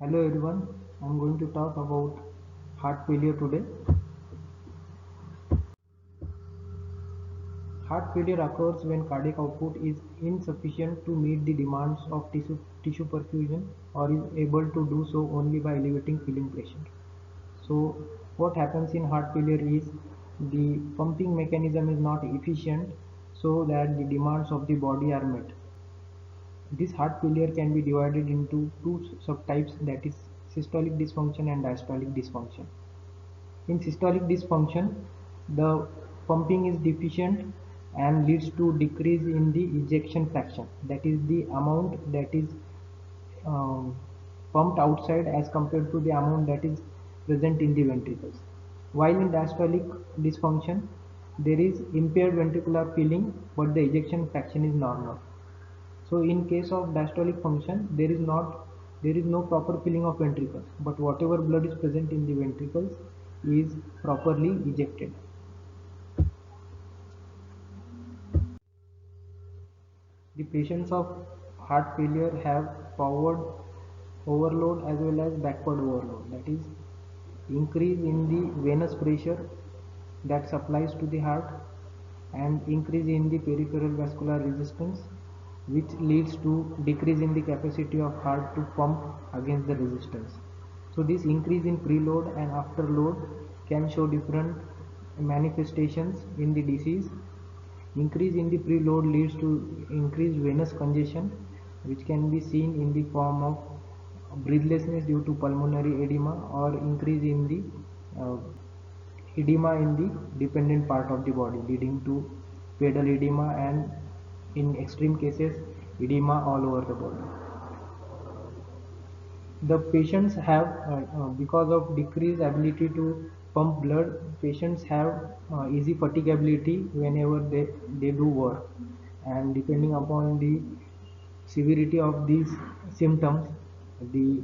Hello everyone, I am going to talk about heart failure today. Heart failure occurs when cardiac output is insufficient to meet the demands of tissue perfusion or is able to do so only by elevating filling pressure. So what happens in heart failure is the pumping mechanism is not efficient so that the demands of the body are met. This heart failure can be divided into two subtypes, that is systolic dysfunction and diastolic dysfunction. In systolic dysfunction, the pumping is deficient and leads to decrease in the ejection fraction, that is the amount that is um, pumped outside as compared to the amount that is present in the ventricles. While in diastolic dysfunction, there is impaired ventricular filling but the ejection fraction is normal. So in case of diastolic function, there is no proper filling of ventricles, but whatever blood is present in the ventricles is properly ejected. The patients of heart failure have forward overload as well as backward overload, that is increase in the venous pressure that supplies to the heart and increase in the peripheral vascular resistance, which leads to decrease in the capacity of heart to pump against the resistance. So this increase in preload and afterload can show different manifestations in the disease. Increase in the preload leads to increased venous congestion, which can be seen in the form of breathlessness due to pulmonary edema or increase in the uh, edema in the dependent part of the body, leading to pedal edema and in extreme cases edema all over the body. The patients have because of decreased ability to pump blood, patients have easy fatigability whenever they do work, and depending upon the severity of these symptoms, the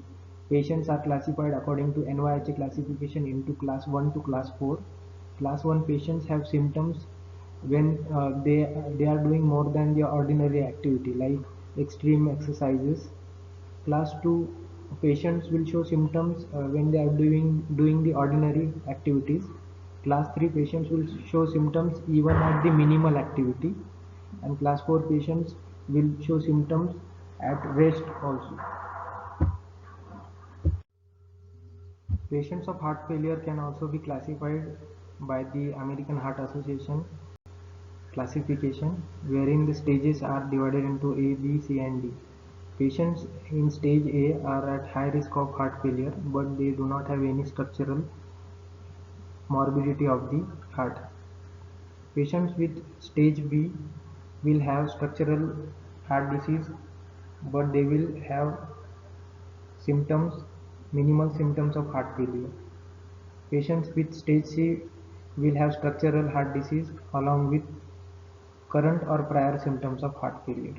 patients are classified according to NYHA classification into class 1 to class 4. Class 1 patients have symptoms when they are doing more than the ordinary activity like extreme exercises. Class 2 patients will show symptoms when they are doing the ordinary activities. Class 3 patients will show symptoms even at the minimal activity, and class 4 patients will show symptoms at rest also. Patients of heart failure can also be classified by the American Heart Association classification, wherein the stages are divided into A, B, C, and D. Patients in stage A are at high risk of heart failure, but they do not have any structural morbidity of the heart. Patients with stage B will have structural heart disease, but they will have symptoms, minimal symptoms of heart failure. Patients with stage C will have structural heart disease along with current or prior symptoms of heart failure,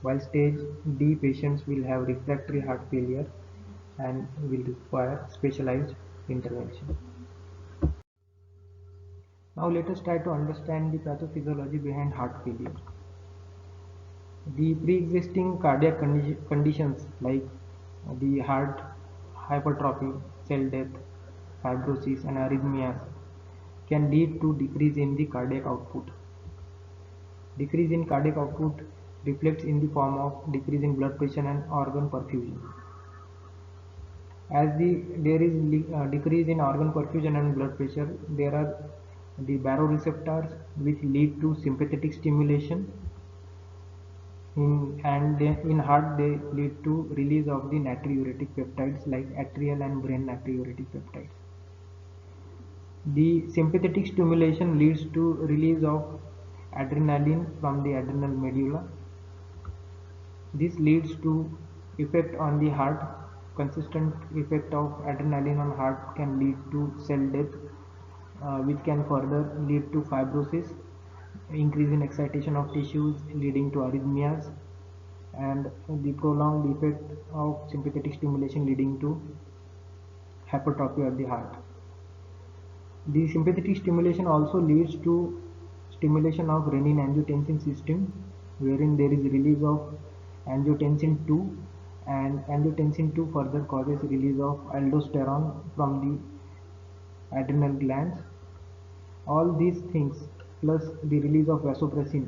while stage D patients will have refractory heart failure and will require specialized intervention. Now let us try to understand the pathophysiology behind heart failure. The pre-existing cardiac conditions like the heart hypertrophy, cell death, fibrosis and arrhythmias can lead to decrease in the cardiac output. Decrease in cardiac output reflects in the form of decrease in blood pressure and organ perfusion. As there is decrease in organ perfusion and blood pressure, there are the baroreceptors which lead to sympathetic stimulation in heart. They lead to release of the natriuretic peptides like atrial and brain natriuretic peptides. The sympathetic stimulation leads to release of adrenaline from the adrenal medulla. This leads to effect on the heart. Consistent effect of adrenaline on heart can lead to cell death, which can further lead to fibrosis, increase in excitation of tissues leading to arrhythmias, and the prolonged effect of sympathetic stimulation leading to hypertrophy of the heart. The sympathetic stimulation also leads to stimulation of renin-angiotensin system, wherein there is release of angiotensin II and angiotensin 2 further causes release of aldosterone from the adrenal glands. All these things plus the release of vasopressin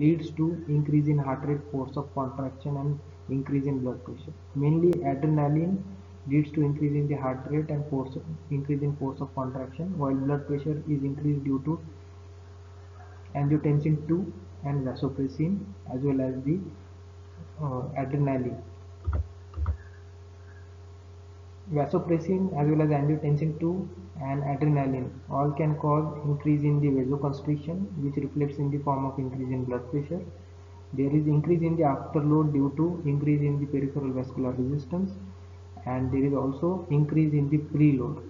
leads to increase in heart rate, force of contraction and increase in blood pressure. Mainly adrenaline leads to increase in the heart rate and increase in force of contraction, while blood pressure is increased due to angiotensin 2 and vasopressin as well as the adrenaline. Vasopressin as well as angiotensin 2 and adrenaline all can cause increase in the vasoconstriction, which reflects in the form of increase in blood pressure. There is increase in the afterload due to increase in the peripheral vascular resistance, and there is also increase in the preload.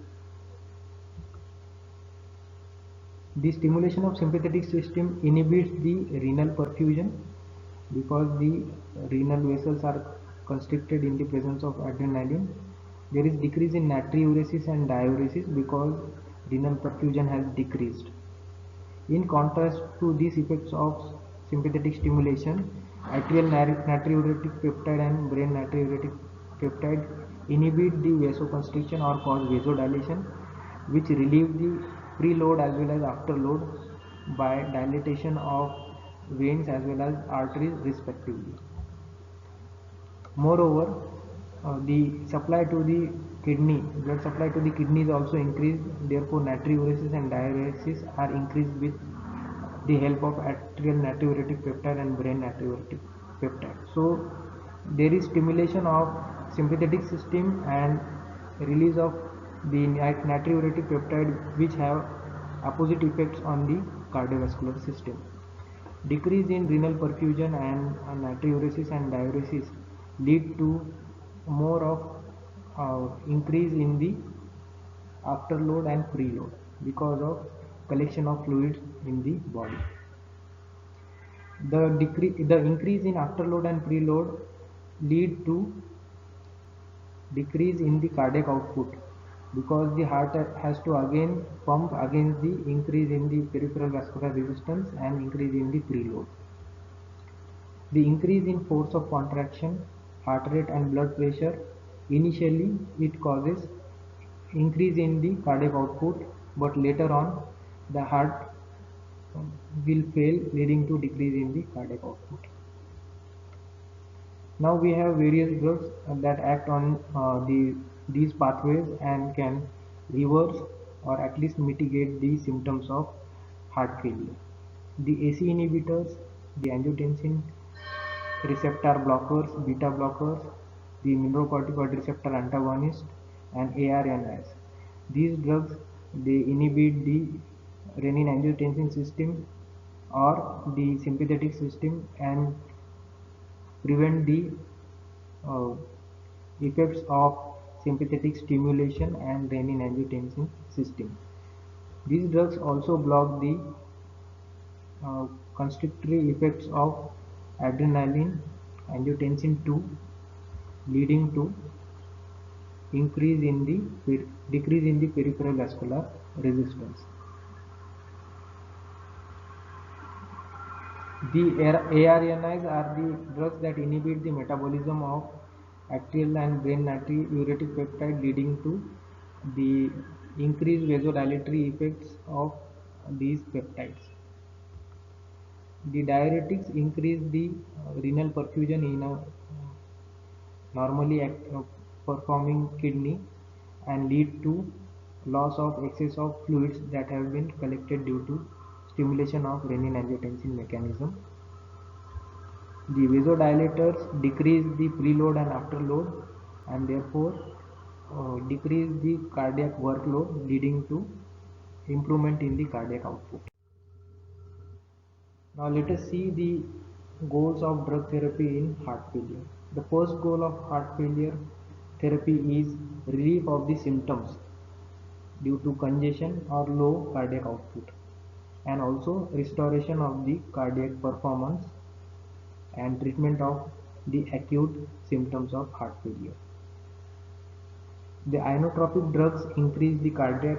The stimulation of sympathetic system inhibits the renal perfusion because the renal vessels are constricted in the presence of adrenaline. There is decrease in natriuresis and diuresis because renal perfusion has decreased. In contrast to these effects of sympathetic stimulation, atrial natriuretic peptide and brain natriuretic peptide inhibit the vasoconstriction or cause vasodilation, which relieve the preload as well as afterload by dilatation of veins as well as arteries respectively. Moreover, the supply to the blood supply to the kidney is also increased. Therefore, natriuresis and diuresis are increased with the help of atrial natriuretic peptide and brain natriuretic peptide. So, there is stimulation of sympathetic system and release of the natriuretic peptide, which have opposite effects on the cardiovascular system. Decrease in renal perfusion and natriuresis and diuresis lead to more of increase in the afterload and preload because of collection of fluids in the body. The increase in afterload and preload lead to decrease in the cardiac output because the heart has to again pump against the increase in the peripheral vascular resistance and increase in the preload. The increase in force of contraction, heart rate and blood pressure, initially it causes increase in the cardiac output, but later on the heart will fail, leading to decrease in the cardiac output. Now we have various drugs that act on these pathways and can reverse or at least mitigate the symptoms of heart failure. The AC inhibitors, the angiotensin receptor blockers, beta blockers, the mineralocorticoid receptor antagonist, and ARNIs. These drugs they inhibit the renin-angiotensin system or the sympathetic system and prevent the uh, effects of sympathetic stimulation and renin-angiotensin system. These drugs also block the constrictory effects of adrenaline, angiotensin 2, leading to decrease in the peripheral vascular resistance. The ARNIs are the drugs that inhibit the metabolism of atrial and brain natriuretic peptide, leading to the increased vasodilatory effects of these peptides. The diuretics increase the renal perfusion in a normally performing kidney and lead to loss of excess of fluids that have been collected due to stimulation of renin-angiotensin mechanism. The vasodilators decrease the preload and afterload and therefore decrease the cardiac workload, leading to improvement in the cardiac output. Now let us see the goals of drug therapy in heart failure. The first goal of heart failure therapy is relief of the symptoms due to congestion or low cardiac output, and also restoration of the cardiac performance and treatment of the acute symptoms of heart failure. The inotropic drugs increase the cardiac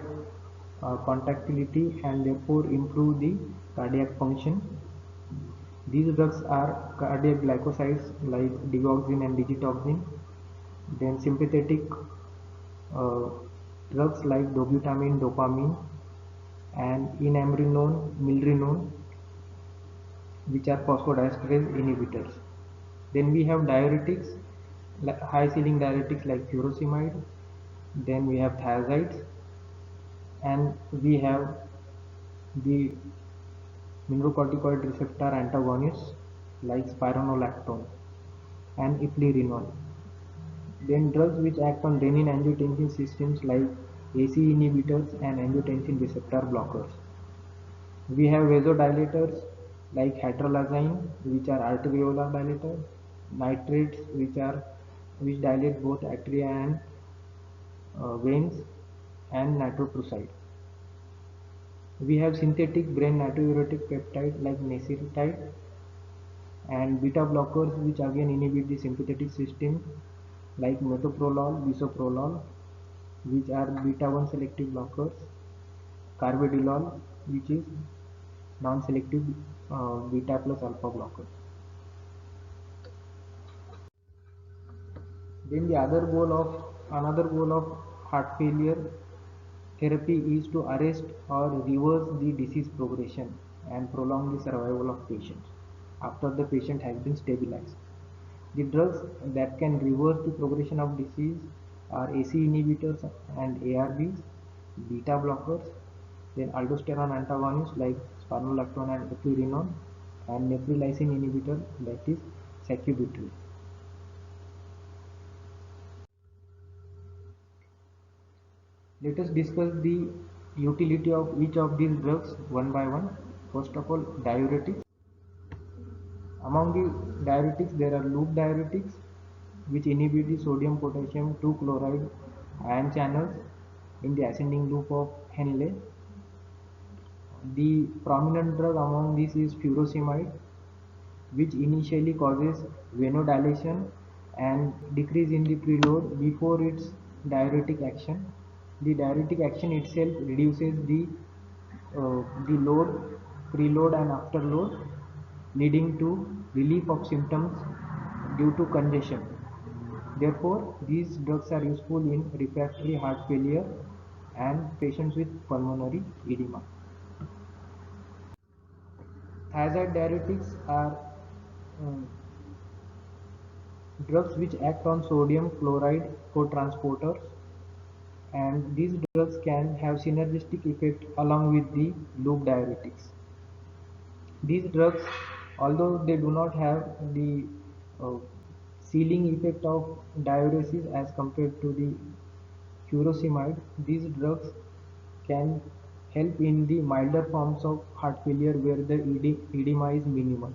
contractility and therefore improve the cardiac function. These drugs are cardiac glycosides like digoxin and digitoxin. Then sympathetic uh, drugs like dobutamine, dopamine, and enamrinone, milrinone, which are phosphodiesterase inhibitors. Then we have diuretics, high ceiling diuretics like furosemide. Then we have thiazides, and we have the mineralocorticoid receptor antagonists like spironolactone and eplerenone. Then drugs which act on renin-angiotensin systems like ACE inhibitors and angiotensin receptor blockers. We have vasodilators like hydralazine, which are arteriolar dilator, nitrates, which dilate both arteria and veins, and nitroprusside. We have synthetic brain natriuretic peptide like necitide, and beta blockers which again inhibit the sympathetic system like metoprolol, bisoprolol, which are beta 1 selective blockers, carvedilol, which is non-selective beta plus alpha blocker. Then the another goal of heart failure therapy is to arrest or reverse the disease progression and prolong the survival of patients after the patient has been stabilized. The drugs that can reverse the progression of disease are ACE inhibitors and ARBs, beta blockers, then aldosterone antagonists like spironolactone and eplerenone, and neprilysin inhibitor, that is sacubitril. Let us discuss the utility of each of these drugs one by one. First of all, diuretics. Among the diuretics, there are loop diuretics, which inhibit the sodium potassium 2 chloride ion channels in the ascending loop of Henle. The prominent drug among these is furosemide, which initially causes venodilation and decrease in the preload before its diuretic action. The diuretic action itself reduces the load, preload and afterload, leading to relief of symptoms due to congestion. Therefore, these drugs are useful in refractory heart failure and patients with pulmonary edema. Thiazide diuretics are um, drugs which act on sodium chloride cotransporters, and these drugs can have synergistic effect along with the loop diuretics. These drugs, although they do not have the uh, ceiling effect of diuresis as compared to the furosemide, these drugs can help in the milder forms of heart failure where the edema is minimal.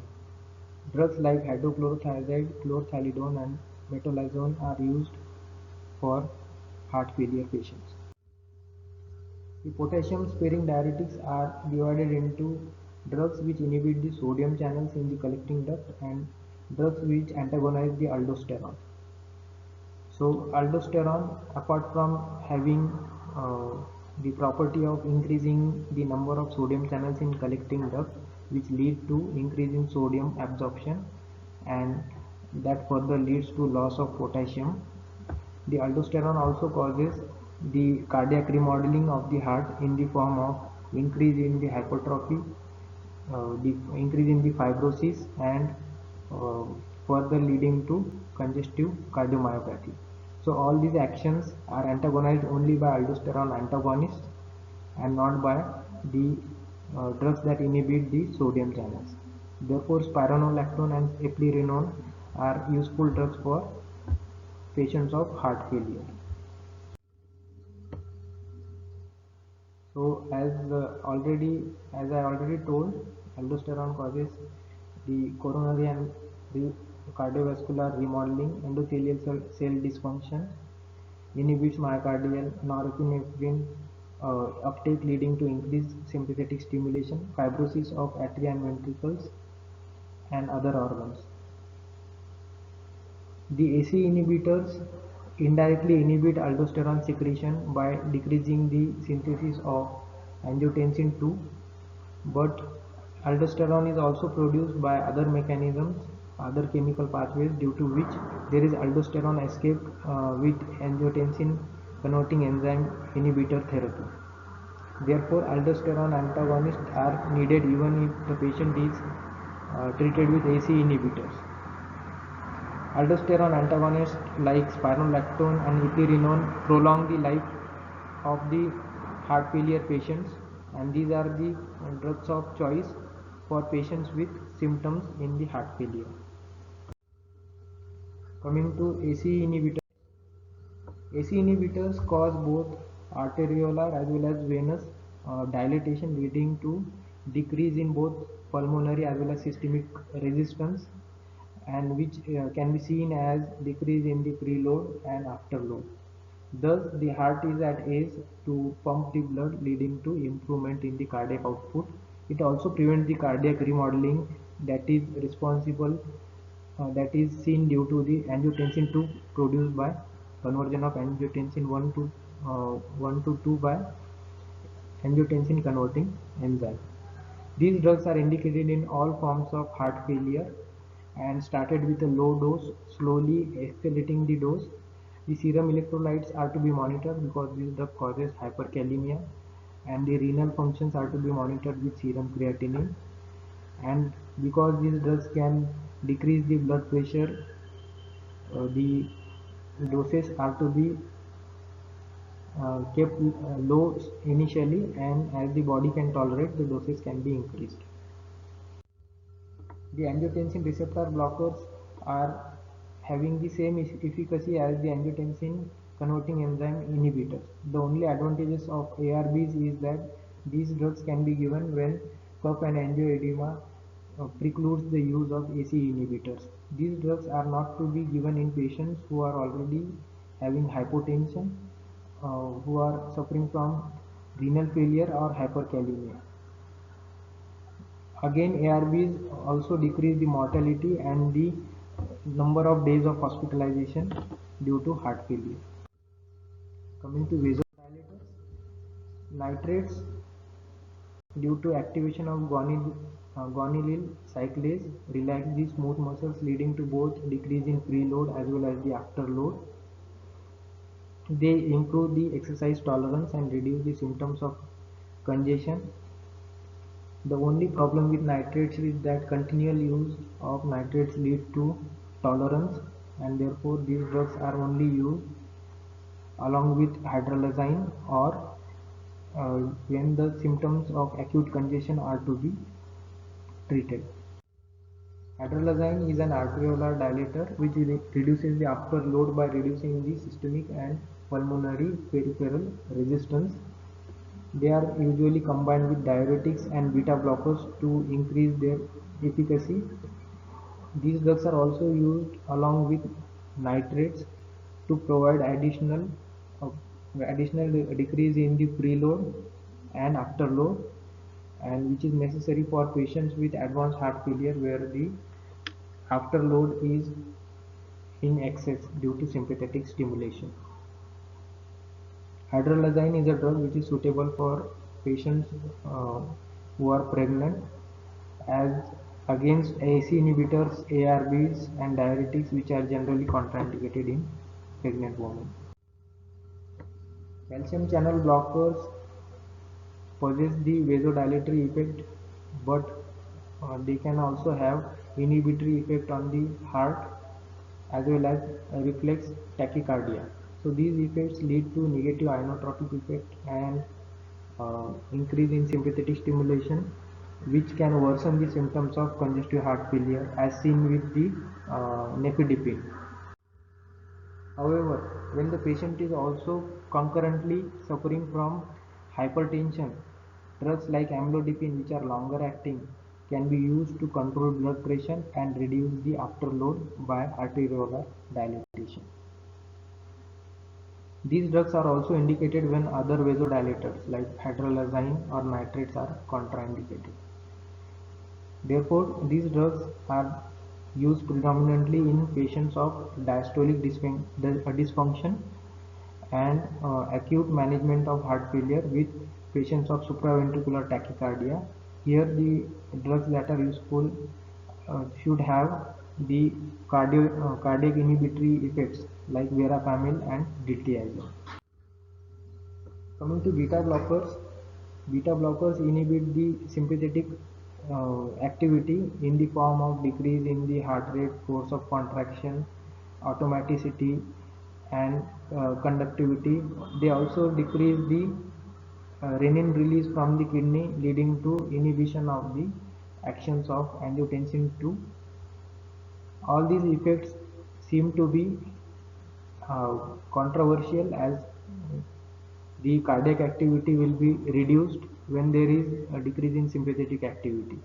Drugs like hydrochlorothiazide, chlorthalidone, and metolazone are used for heart failure patients. The potassium-sparing diuretics are divided into drugs which inhibit the sodium channels in the collecting duct and drugs which antagonize the aldosterone. So aldosterone, apart from having the property of increasing the number of sodium channels in collecting duct, which lead to increase in sodium absorption, and that further leads to loss of potassium. The aldosterone also causes the cardiac remodeling of the heart in the form of increase in the hypertrophy, the increase in the fibrosis, and uh, further leading to congestive cardiomyopathy. So all these actions are antagonized only by aldosterone antagonists and not by the drugs that inhibit the sodium channels. Therefore, spironolactone and eplerenone are useful drugs for patients of heart failure. So as I already told, aldosterone causes the coronary and the cardiovascular remodeling, endothelial cell dysfunction, inhibits myocardial norepinephrine uptake leading to increased sympathetic stimulation, fibrosis of atria and ventricles, and other organs. The ACE inhibitors indirectly inhibit aldosterone secretion by decreasing the synthesis of angiotensin II, but Aldosterone is also produced by other mechanisms, other chemical pathways, due to which there is aldosterone escape with angiotensin converting enzyme inhibitor therapy. Therefore, aldosterone antagonists are needed even if the patient is treated with ACE inhibitors. Aldosterone antagonists like spironolactone and eplerenone prolong the life of the heart failure patients, and these are the drugs of choice for patients with symptoms in the heart failure. Coming to ACE inhibitors. ACE inhibitors cause both arteriolar as well as venous dilatation, leading to decrease in both pulmonary as well as systemic resistance, and which can be seen as decrease in the preload and afterload. Thus, the heart is at ease to pump the blood, leading to improvement in the cardiac output. It also prevents the cardiac remodeling that is responsible, that is seen due to the angiotensin 2 produced by conversion of angiotensin 1 to 2 by angiotensin converting enzyme. These drugs are indicated in all forms of heart failure and started with a low dose, slowly escalating the dose. The serum electrolytes are to be monitored because this drug causes hyperkalemia, and the renal functions are to be monitored with serum creatinine. And because these drugs can decrease the blood pressure, the doses are to be kept low initially, and as the body can tolerate, the doses can be increased. The angiotensin receptor blockers are having the same efficacy as the angiotensin converting enzyme inhibitors. The only advantages of ARBs is that these drugs can be given when cough and angioedema precludes the use of ACE inhibitors. These drugs are not to be given in patients who are already having hypotension, who are suffering from renal failure or hyperkalemia. Again, ARBs also decrease the mortality and the number of days of hospitalization due to heart failure. Coming to vasodilators, nitrates, due to activation of guanylyl cyclase, relax the smooth muscles, leading to both decrease in preload as well as the afterload. They improve the exercise tolerance and reduce the symptoms of congestion. The only problem with nitrates is that continual use of nitrates lead to tolerance, and therefore these drugs are only used along with hydralazine or when the symptoms of acute congestion are to be treated. Hydralazine is an arteriolar dilator which reduces the afterload by reducing the systemic and pulmonary peripheral resistance. They are usually combined with diuretics and beta blockers to increase their efficacy. These drugs are also used along with nitrates to provide additional decrease in the preload and afterload, and which is necessary for patients with advanced heart failure where the afterload is in excess due to sympathetic stimulation. Hydralazine is a drug which is suitable for patients who are pregnant, as against ACE inhibitors, ARBs and diuretics, which are generally contraindicated in pregnant women. Calcium channel blockers possess the vasodilatory effect, but they can also have inhibitory effect on the heart as well as reflex tachycardia. So these effects lead to negative inotropic effect and increase in sympathetic stimulation, which can worsen the symptoms of congestive heart failure as seen with the nifedipine. However, when the patient is also concurrently suffering from hypertension, drugs like amlodipine, which are longer acting, can be used to control blood pressure and reduce the afterload by arteriolar dilatation. These drugs are also indicated when other vasodilators like hydralazine or nitrates are contraindicated. Therefore, these drugs are used predominantly in patients of diastolic dysfunction and acute management of heart failure with patients of supraventricular tachycardia, Here the drugs that are useful should have the cardiac inhibitory effects like verapamil and diltiazem. Coming to beta blockers inhibit the sympathetic activity in the form of decrease in the heart rate, force of contraction, automaticity, and conductivity. They also decrease the renin release from the kidney, leading to inhibition of the actions of angiotensin II. All these effects seem to be controversial as the cardiac activity will be reduced when there is a decrease in sympathetic activity,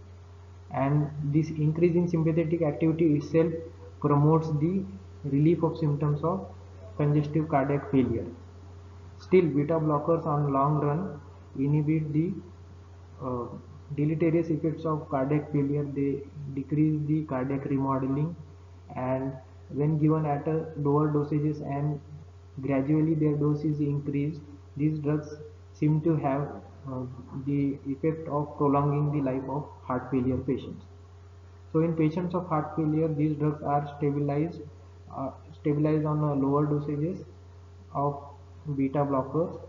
and this increase in sympathetic activity itself promotes the relief of symptoms of congestive cardiac failure. Still, beta blockers on long run inhibit the uh, deleterious effects of cardiac failure. They decrease the cardiac remodeling, and when given at a lower dosages and gradually their dose is increased, these drugs seem to have the effect of prolonging the life of heart failure patients. So in patients of heart failure, these drugs are stabilized on lower dosages of beta blockers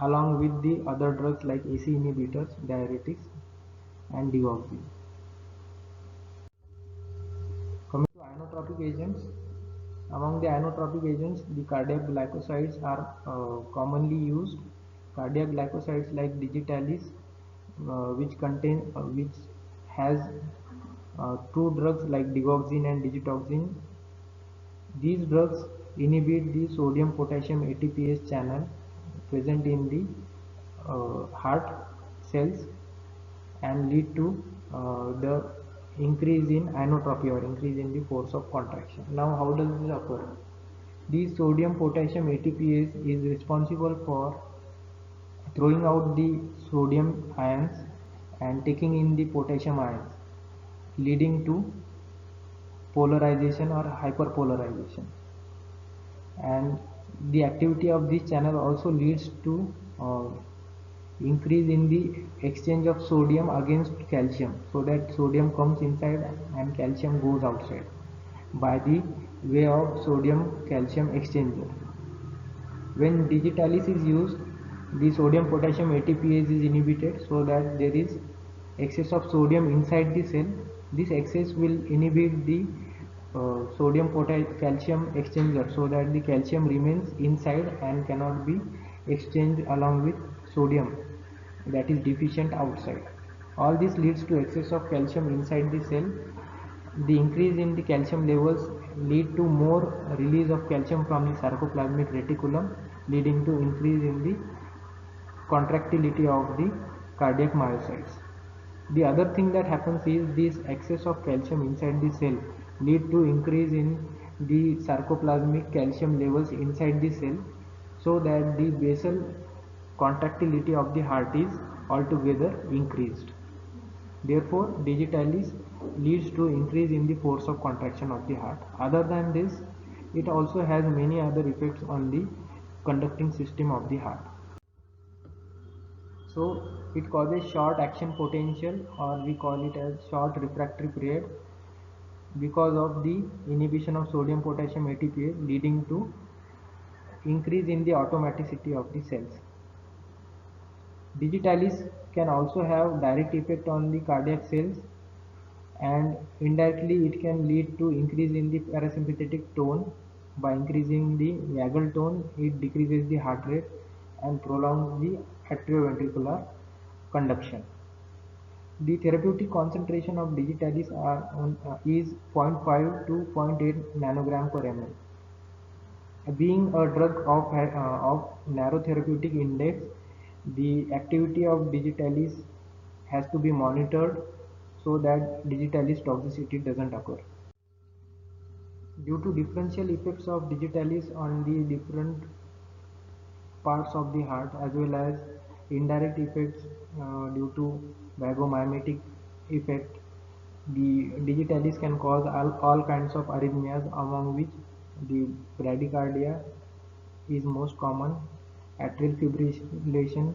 along with the other drugs like ACE inhibitors, diuretics, and digoxin. Coming to inotropic agents, among the inotropic agents, the cardiac glycosides are commonly used. Cardiac glycosides like digitalis, which has two drugs like digoxin and digitoxin. These drugs inhibit the sodium potassium ATPase channel present in the heart cells and lead to the increase in inotropy or increase in the force of contraction. Now, how does this occur? The sodium potassium ATPase is responsible for throwing out the sodium ions and taking in the potassium ions, leading to polarization or hyperpolarization. And the activity of this channel also leads to increase in the exchange of sodium against calcium, so that sodium comes inside and calcium goes outside by the way of sodium calcium exchanger. When digitalis is used, the sodium potassium ATPase is inhibited so that there is excess of sodium inside the cell. This excess will inhibit the sodium calcium exchanger so that the calcium remains inside and cannot be exchanged along with sodium that is deficient outside. All this leads to excess of calcium inside the cell. The increase in the calcium levels lead to more release of calcium from the sarcoplasmic reticulum, leading to increase in the contractility of the cardiac myocytes. The other thing that happens is this excess of calcium inside the cell lead to increase in the sarcoplasmic calcium levels inside the cell, so that the basal contractility of the heart is altogether increased. Therefore, digitalis leads to increase in the force of contraction of the heart. Other than this, it also has many other effects on the conducting system of the heart. So it causes short action potential, or we call it as short refractory period, because of the inhibition of sodium potassium ATPase, leading to increase in the automaticity of the cells. Digitalis can also have direct effect on the cardiac cells, and indirectly it can lead to increase in the parasympathetic tone. By increasing the vagal tone, it decreases the heart rate and prolongs the atrioventricular conduction. The therapeutic concentration of digitalis is 0.5 to 0.8 nanogram per ml. Being a drug of narrow therapeutic index, the activity of digitalis has to be monitored so that digitalis toxicity doesn't occur. Due to differential effects of digitalis on the different parts of the heart, as well as indirect effects due to vagomimetic effect, the digitalis can cause all kinds of arrhythmias, among which the bradycardia is most common, atrial fibrillation,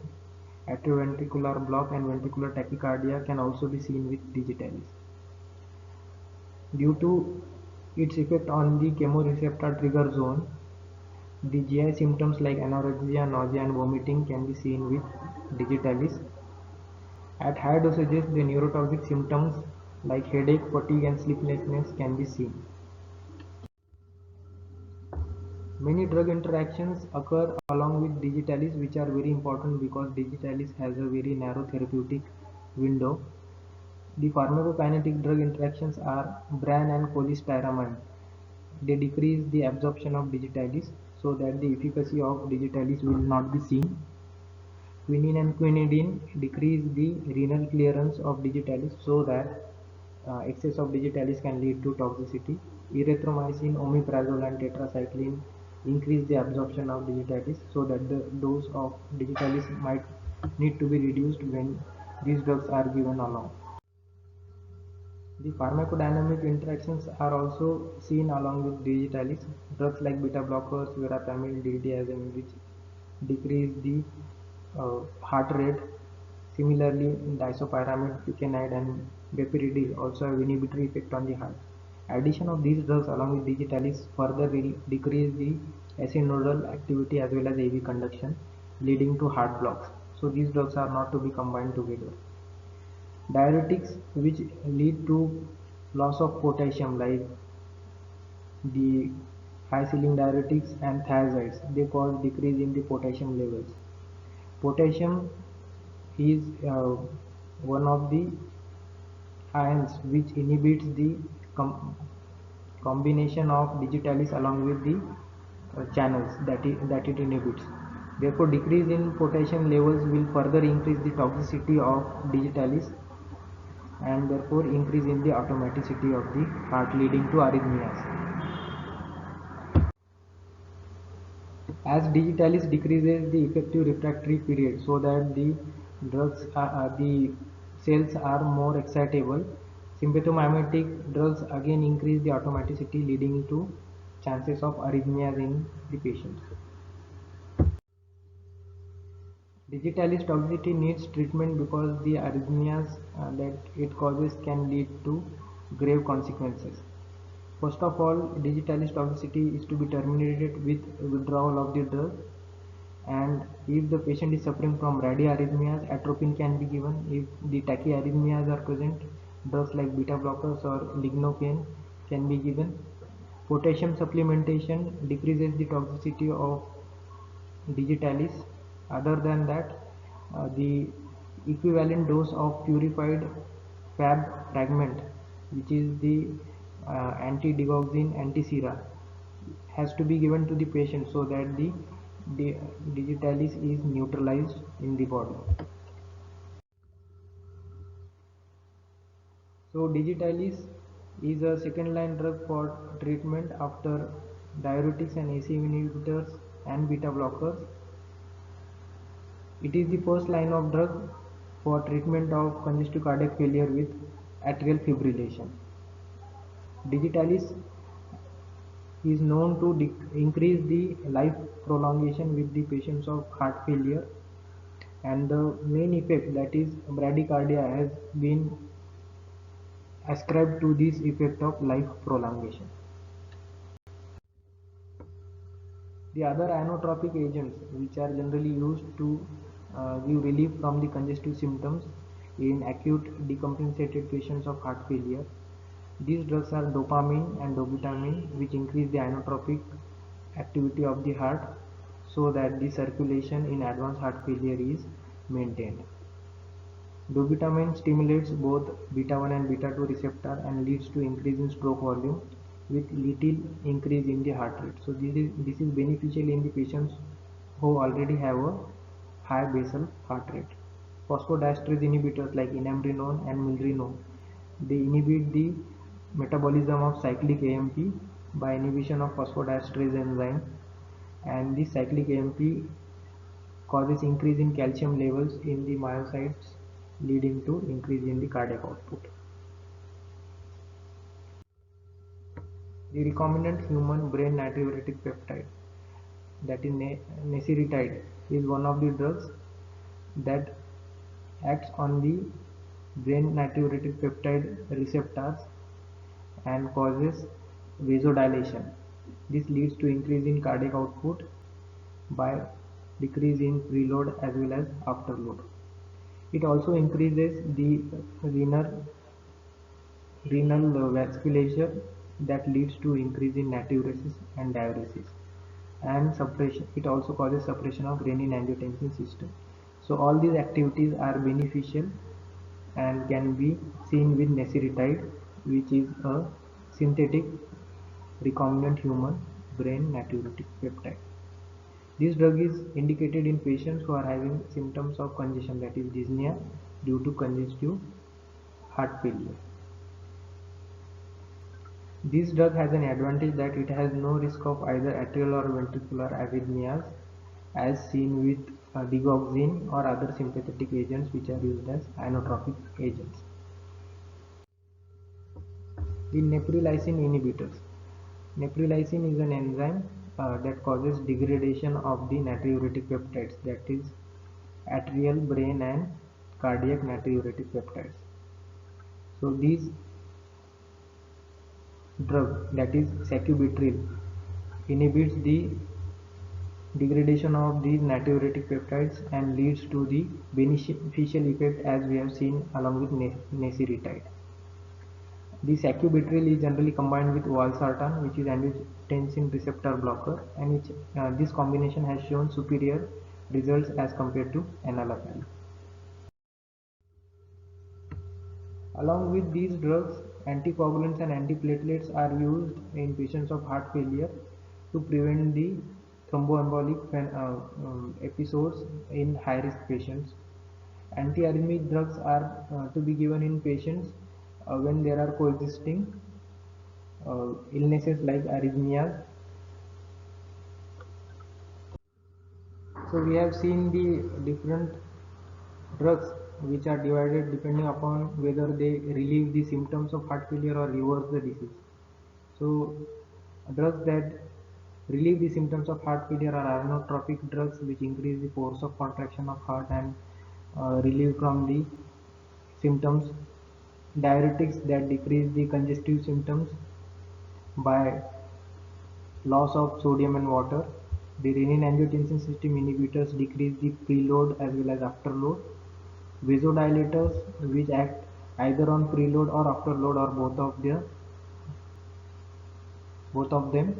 Atrioventricular block and ventricular tachycardia can also be seen with digitalis. Due to its effect on the chemoreceptor trigger zone, the GI symptoms like anorexia, nausea and vomiting can be seen with digitalis. At higher dosages, the neurotoxic symptoms like headache, fatigue and sleeplessness can be seen. Many drug interactions occur along with digitalis, which are very important because digitalis has a very narrow therapeutic window. The pharmacokinetic drug interactions are bran and cholestyramine. They decrease the absorption of digitalis so that the efficacy of digitalis will not be seen. Quinine and quinidine decrease the renal clearance of digitalis so that excess of digitalis can lead to toxicity. Erythromycin, omeprazole and tetracycline increase the absorption of digitalis so that the dose of digitalis might need to be reduced when these drugs are given along. The pharmacodynamic interactions are also seen along with digitalis. Drugs like beta blockers, verapamil, diltiazem, which decrease the heart rate. Similarly, disopyramide, flecainide, and bepiridine also have inhibitory effect on the heart. Addition of these drugs along with digitalis further will decrease the acid nodal activity as well as AV conduction, leading to heart blocks. So these drugs are not to be combined together. Diuretics which lead to loss of potassium like the high ceiling diuretics and thiazides, they cause decrease in the potassium levels. Potassium is one of the ions which inhibits the combination of digitalis along with the channels that it inhibits. Therefore, decrease in potassium levels will further increase the toxicity of digitalis and therefore increase in the automaticity of the heart, leading to arrhythmias. As digitalis decreases the effective refractory period so that the cells are more excitable, sympathomimetic drugs again increase the automaticity, leading to chances of arrhythmias in the patients. Digitalis toxicity needs treatment because the arrhythmias that it causes can lead to grave consequences. First of all, digitalis toxicity is to be terminated with withdrawal of the drug, and if the patient is suffering from bradyarrhythmias, atropine can be given. If the tachyarrhythmias are present, drugs like beta blockers or lignocaine can be given. Potassium supplementation decreases the toxicity of digitalis. Other than that, the equivalent dose of purified fab fragment, which is the anti-digoxin antisera, has to be given to the patient so that the digitalis is neutralized in the body. So digitalis is a second line drug for treatment after diuretics and ACE inhibitors and beta blockers. It is the first line of drug for treatment of congestive cardiac failure with atrial fibrillation. Digitalis is known to increase the life prolongation with the patients of heart failure, and the main effect, that is bradycardia, has been ascribed to this effect of life prolongation. The other inotropic agents which are generally used to give relief from the congestive symptoms in acute decompensated patients of heart failure. These drugs are dopamine and dobutamine, which increase the inotropic activity of the heart so that the circulation in advanced heart failure is maintained. Dobutamine stimulates both beta 1 and beta 2 receptor and leads to increase in stroke volume with little increase in the heart rate. So this is beneficial in the patients who already have a high basal heart rate. Phosphodiesterase inhibitors like enamrenone and milrinone, they inhibit the metabolism of cyclic AMP by inhibition of phosphodiesterase enzyme, and this cyclic AMP causes increase in calcium levels in the myocytes, leading to increase in the cardiac output. The recombinant human brain natriuretic peptide, that is nesiritide, is one of the drugs that acts on the brain natriuretic peptide receptors and causes vasodilation. This leads to increase in cardiac output by decrease in preload as well as afterload. It also increases the renal vasculature that leads to increase in natriuresis and diuresis, and suppression. It also causes suppression of renin-angiotensin system. So all these activities are beneficial and can be seen with nesiritide, which is a synthetic recombinant human brain natriuretic peptide. This drug is indicated in patients who are having symptoms of congestion, that is dyspnea due to congestive heart failure. This drug has an advantage that it has no risk of either atrial or ventricular arrhythmias as seen with digoxin or other sympathetic agents which are used as inotropic agents. The neprilysin inhibitors. Neprilysin is an enzyme that causes degradation of the natriuretic peptides, that is atrial, brain and cardiac natriuretic peptides. So these drug, that is sacubitril, inhibits the degradation of these natriuretic peptides and leads to the beneficial effect as we have seen along with nesiritide. The sacubitril is generally combined with valsartan, which is angiotensin receptor blocker, and this combination has shown superior results as compared to enalapril. Along with these drugs, anticoagulants and antiplatelets are used in patients of heart failure to prevent the thromboembolic episodes in high-risk patients. Antiarrhythmic drugs are to be given in patients when there are coexisting illnesses like arrhythmias. So we have seen the different drugs which are divided depending upon whether they relieve the symptoms of heart failure or reverse the disease. So drugs that relieve the symptoms of heart failure are inotropic drugs which increase the force of contraction of heart and relieve from the symptoms. Diuretics that decrease the congestive symptoms by loss of sodium and water. The renin-angiotensin system inhibitors decrease the preload as well as afterload. Vasodilators which act either on preload or afterload or both of them.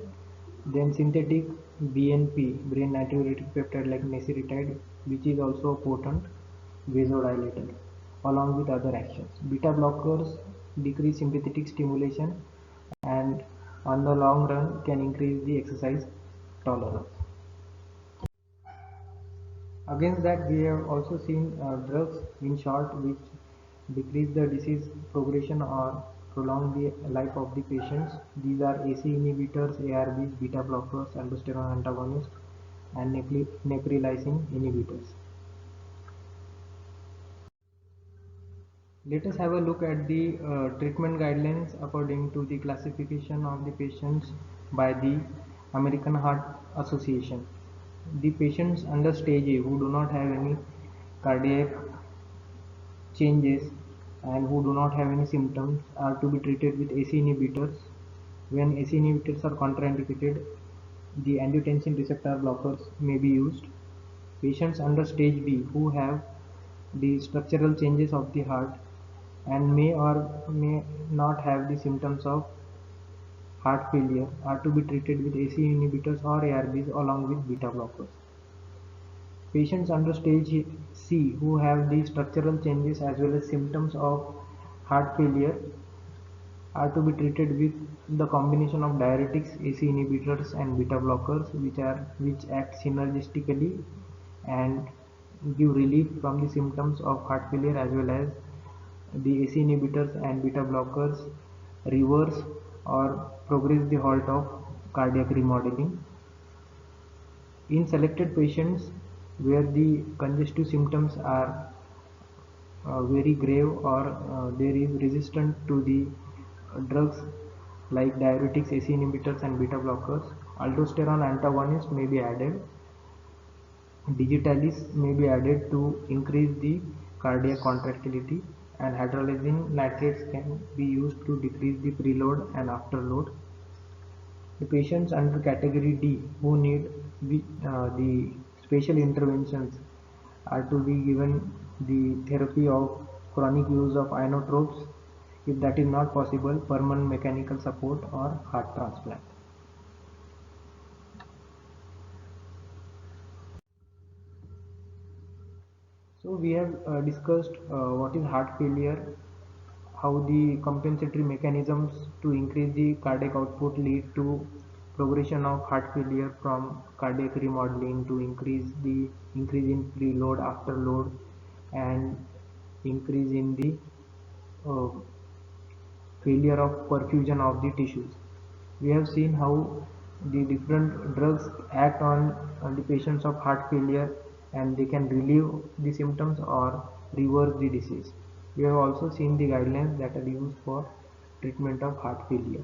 Then synthetic BNP, brain natriuretic peptide like nesiritide, which is also a potent vasodilator along with other actions. Beta blockers decrease sympathetic stimulation and on the long run can increase the exercise tolerance. Against that, we have also seen drugs in short which decrease the disease progression or prolong the life of the patients. These are AC inhibitors, ARBs, beta blockers, aldosterone antagonists, and neprilysin inhibitors. Let us have a look at the treatment guidelines according to the classification of the patients by the American Heart Association. The patients under stage A who do not have any cardiac changes and who do not have any symptoms are to be treated with AC inhibitors. When AC inhibitors are contraindicated, the angiotensin receptor blockers may be used. Patients under stage B who have the structural changes of the heart and may or may not have the symptoms of heart failure are to be treated with AC inhibitors or ARBs along with beta blockers. Patients under stage C who have the structural changes as well as symptoms of heart failure are to be treated with the combination of diuretics, AC inhibitors and beta blockers which act synergistically and give relief from the symptoms of heart failure, as well as the AC inhibitors and beta blockers reverse or progress the halt of cardiac remodeling. In selected patients where the congestive symptoms are very grave or there is resistant to the drugs like diuretics, AC inhibitors and beta blockers, aldosterone antagonist may be added. Digitalis may be added to increase the cardiac contractility, and hydralazine nitrates can be used to decrease the preload and afterload. The patients under category D who need the special interventions are to be given the therapy of chronic use of inotropes. If that is not possible, permanent mechanical support or heart transplant. So we have discussed what is heart failure, how the compensatory mechanisms to increase the cardiac output lead to progression of heart failure from cardiac remodeling to increase in preload, afterload, and increase in the uh, failure of perfusion of the tissues. We have seen how the different drugs act on the patients of heart failure, and they can relieve the symptoms or reverse the disease. We have also seen the guidelines that are used for treatment of heart failure.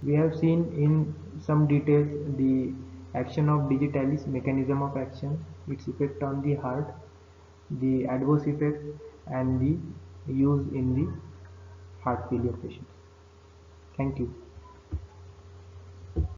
We have seen in some details the action of digitalis, mechanism of action, its effect on the heart, the adverse effect, and the use in the heart failure patients. Thank you.